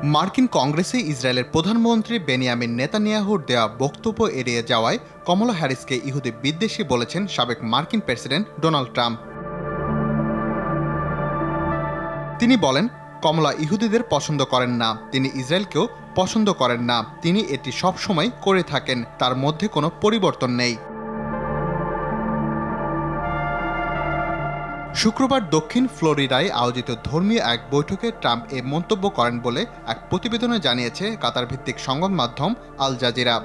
মার্কিন কংগ্রেসে ইসরায়েলের প্রধানমন্ত্রী বেনিয়ামিন নেতানিয়াহুর দেওয়া বক্তব্য এড়িয়ে যাওয়ায় কমলা হ্যারিসকে ইহুদি বিদ্বেষী বলেছেন সাবেক মার্কিন প্রেসিডেন্ট ডোনাল্ড ট্রাম্প। তিনি বলেন, কমলা ইহুদিদের পছন্দ করেন না, তিনি ইসরায়েলকেও পছন্দ করেন না, তিনি এটি সবসময় করে থাকেন, তার মধ্যে কোনো পরিবর্তন নেই। শুক্রবার দক্ষিণ ফ্লোরিডায় আয়োজিত ধর্মীয় এক বৈঠকে ট্রাম্প এ মন্তব্য করেন বলে এক প্রতিবেদনে জানিয়েছে কাতার ভিত্তিক সংবাদ মাধ্যম আল জাজিরা।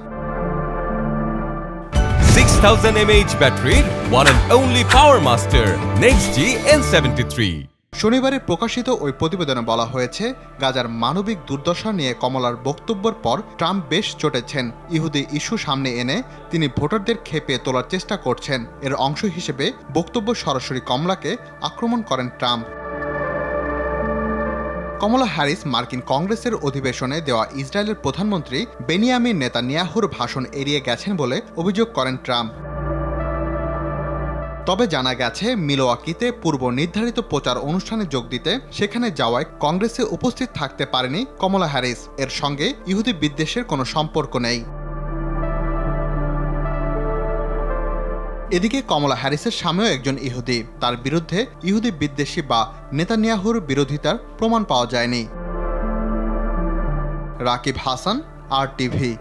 6000 mAh ব্যাটারির one and only power master NextG N73। শনিবারে প্রকাশিত ওই প্রতিবেদনে বলা হয়েছে, গাজার মানবিক দুর্দশা নিয়ে কমলার বক্তব্যের পর ট্রাম্প বেশ চটেছেন। ইহুদি ইস্যু সামনে এনে তিনি ভোটারদের খেপে তোলার চেষ্টা করছেন। এর অংশ হিসেবে বক্তব্য সরাসরি কমলাকে আক্রমণ করেন ট্রাম্প। কমলা হ্যারিস মার্কিন কংগ্রেসের অধিবেশনে দেওয়া ইসরায়েলের প্রধানমন্ত্রী বেনিয়ামিন নেতানিয়াহুর ভাষণ এড়িয়ে গেছেন বলে অভিযোগ করেন ট্রাম্প। তবে জানা গেছে, মিলওয়াকিতে পূর্ব নির্ধারিত প্রচার অনুষ্ঠানে যোগ দিতে সেখানে যাওয়ায় কংগ্রেসে উপস্থিত থাকতে পারেনি কমলা হ্যারিস। এর সঙ্গে ইহুদি বিদ্বেষের কোনো সম্পর্ক নেই। এদিকে কমলা হ্যারিসের স্বামীও একজন ইহুদি। তার বিরুদ্ধে ইহুদি বিদ্বেষী বা নেতানিয়াহুর বিরোধিতার প্রমাণ পাওয়া যায়নি। রাকিব হাসান, RTV।